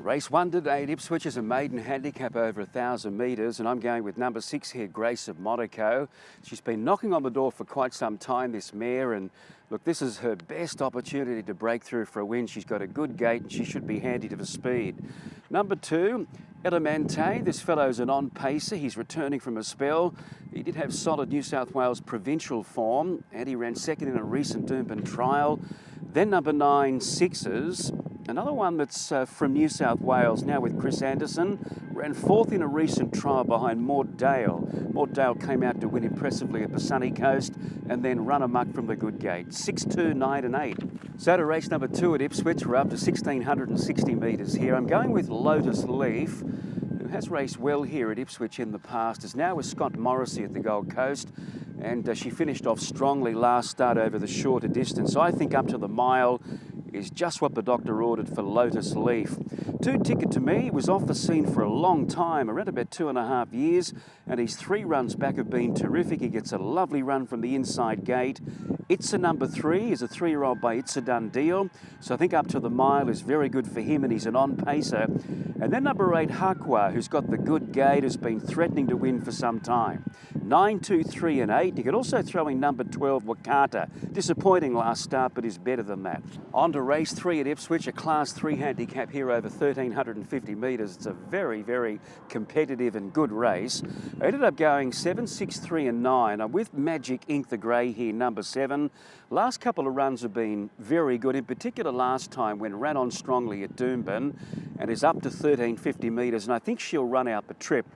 Race 1 today at Ipswich is a maiden handicap over 1,000 metres, and I'm going with number 6 here, Grace of Monaco. She's been knocking on the door for quite some time, this mare, and look, this is her best opportunity to break through for a win. She's got a good gait and she should be handy to the speed. Number 2, Elamante. This fellow's an on-pacer. He's returning from a spell. He did have solid New South Wales provincial form, and he ran second in a recent Doomben trial. Then number 9, Sixes. Another one that's from New South Wales, now with Chris Anderson, ran fourth in a recent trial behind Maud Dale. Maud Dale came out to win impressively at the sunny coast and then run amok from the good gate. 6, 2, 9 and 8. So to race number 2 at Ipswich, we're up to 1,660 metres here. I'm going with Lotus Leaf, who has raced well here at Ipswich in the past, is now with Scott Morrissey at the Gold Coast, and she finished off strongly last start over the shorter distance. I think up to the mile is just what the doctor ordered for Lotus Leaf. 2 Ticket to Me was off the scene for a long time, around about 2.5 years, and his 3 runs back have been terrific. He gets a lovely run from the inside gate. It's a number 3, is a 3-year-old by It's a Done Deal, so I think up to the mile is very good for him, and he's an on-pacer. And then number 8, Hakwa, who's got the good gait, has been threatening to win for some time. 9, 2, 3 and 8. You could also throw in number 12, Wakata. Disappointing last start, but is better than that. On to race 3 at Ipswich, a class 3 handicap here over 1,350 metres. It's a very, very competitive and good race. I ended up going 7, 6, 3 and 9. I'm with Magic Ink the Grey here, number 7. Last couple of runs have been very good, in particular last time when ran on strongly at Doomben and is up to 1,350 metres, and I think she'll run out the trip.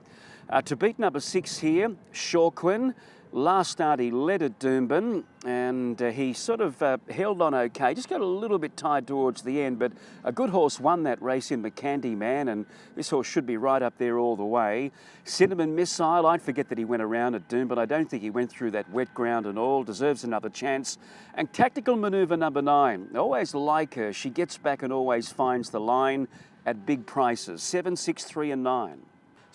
To beat number 6 here, Shawquin. Last start he led at Doomben and he sort of held on okay, just got a little bit tired towards the end, but a good horse won that race in the Candyman, and this horse should be right up there all the way. Cinnamon Missile, I'd forget that he went around at Doomben, but I don't think he went through that wet ground and all, deserves another chance. And Tactical Manoeuvre number 9, I always like her, she gets back and always finds the line at big prices, 7, 6, 3 and 9.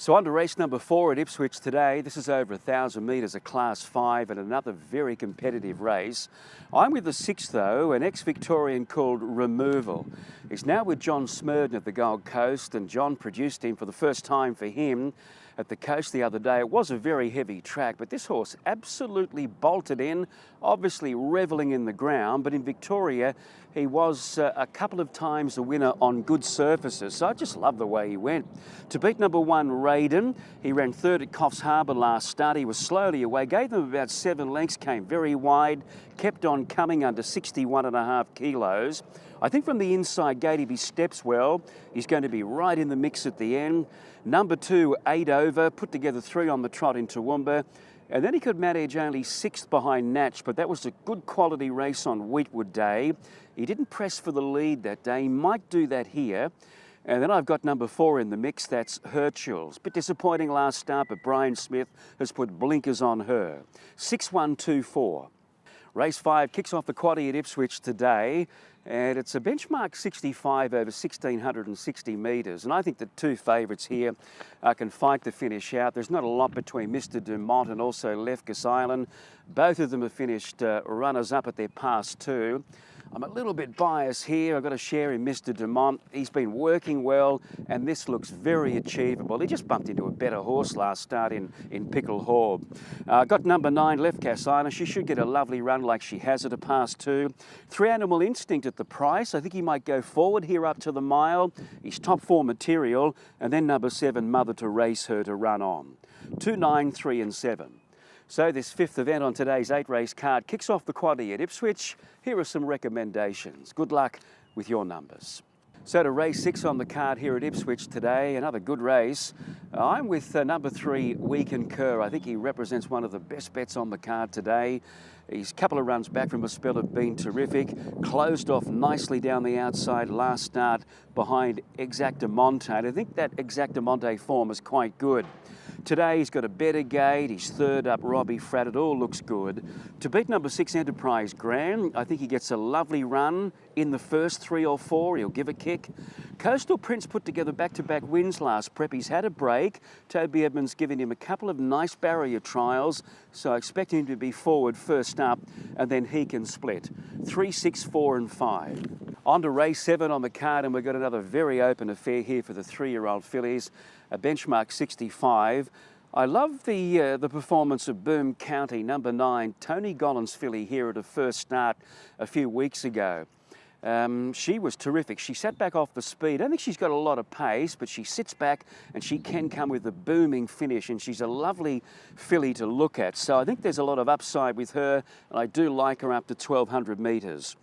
So on to race number 4 at Ipswich today. This is over 1,000 metres, a class 5 and another very competitive race. I'm with the 6th though, an ex-Victorian called Removal. He's now with John Smurden at the Gold Coast, and John produced him for the first time for him at the coast the other day. It was a very heavy track, but this horse absolutely bolted in, obviously revelling in the ground, but in Victoria he was a couple of times the winner on good surfaces, so I just love the way he went. To beat number 1, Raiden, he ran 3rd at Coffs Harbour last start. He was slowly away, gave them about 7 lengths, came very wide, kept on coming under 61.5 kilos. I think from the inside gate, if he steps well, he's going to be right in the mix at the end. Number 2, 8 Over, put together 3 on the trot in Toowoomba. And then he could manage only 6th behind Natch, but that was a good quality race on Wheatwood Day. He didn't press for the lead that day. He might do that here. And then I've got number 4 in the mix, that's Herschel's. Bit disappointing last start, but Brian Smith has put blinkers on her. 6, 1, 2, 4. Race 5 kicks off the quaddie at Ipswich today, and it's a benchmark 65 over 1,660 metres. And I think the 2 favourites here can fight to finish out. There's not a lot between Mr. Dumont and also Lefkis Island. Both of them have finished runners-up at their past 2. I'm a little bit biased here. I've got to share in Mr. Dumont. He's been working well, and this looks very achievable. He just bumped into a better horse last start in Pickle Horb. Got number 9, Lefkis Island. She should get a lovely run like she has at a past 2. 3 Animal Instinct at the price. I think he might go forward here up to the mile. He's top 4 material. And then number 7, Mother to Race Her to run on. 2, 9, 3 and 7. So this 5th event on today's 8-race card kicks off the quaddie at Ipswich. Here are some recommendations. Good luck with your numbers. So to race 6 on the card here at Ipswich today, another good race. I'm with number 3, We Concur. I think he represents one of the best bets on the card today. His couple of runs back from a spell have been terrific. Closed off nicely down the outside last start behind Exactamonte. I think that Exactamonte form is quite good. Today he's got a better gate, he's 3rd up Robbie Fratt, it all looks good. To beat number 6 Enterprise Grand, I think he gets a lovely run in the first 3 or 4, he'll give a kick. Coastal Prince put together back-to-back wins last prep. He's had a break. Toby Edmonds giving him a couple of nice barrier trials, so I expect him to be forward first up, and then he can split. 3, 6, 4 and 5. On to race 7 on the card, and we've got another very open affair here for the 3-year-old fillies, a benchmark 65. I love the performance of Boom County, number 9, Tony Gollan's filly here at her first start a few weeks ago. She was terrific. She sat back off the speed. I don't think she's got a lot of pace, but she sits back and she can come with a booming finish, and she's a lovely filly to look at. So I think there's a lot of upside with her, and I do like her up to 1,200 metres.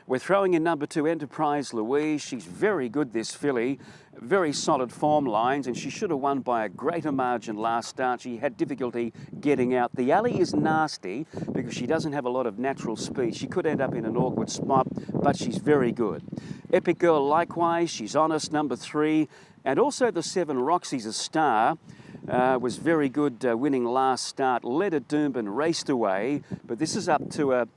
We're throwing in number 2, Enterprise Louise. She's very good, this filly. Very solid form lines, and she should have won by a greater margin last start. She had difficulty getting out. The alley is nasty because she doesn't have a lot of natural speed. She could end up in an awkward spot, but she's very good. Epic Girl likewise, she's honest, number 3. And also the 7, Roxy's a Star. Was very good winning last start. Led at Doomben, raced away, but this is up to a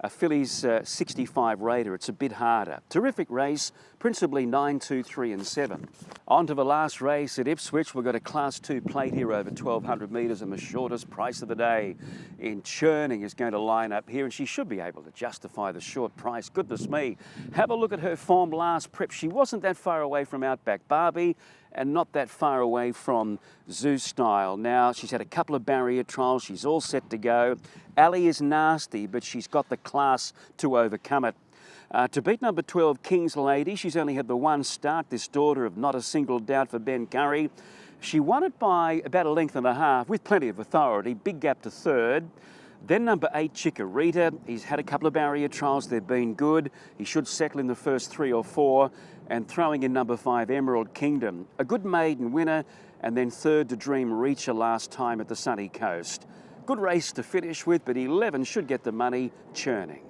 filly's 65 rater. It's a bit harder. Terrific race, principally 9, 2, 3 and 7. On to the last race at Ipswich. We've got a Class 2 plate here over 1,200 metres, and the shortest price of the day in Churning is going to line up here, and she should be able to justify the short price. Goodness me. Have a look at her form last prep. She wasn't that far away from Outback Barbie and not that far away from Zoo Style. Now, she's had a couple of barrier trials. She's all set to go. Alley is nasty, but she's got the class to overcome it. To beat number 12, King's Lady, she's only had the one start, this daughter of Not a Single Doubt for Ben Curry. She won it by about a length and a half with plenty of authority, big gap to third. Then number 8, Chikorita. He's had a couple of barrier trials. They've been good. He should settle in the first 3 or 4. And throwing in number 5, Emerald Kingdom. A good maiden winner, and then third to Dream Reacher last time at the Sunny Coast. Good race to finish with, but 11 should get the money. Churning.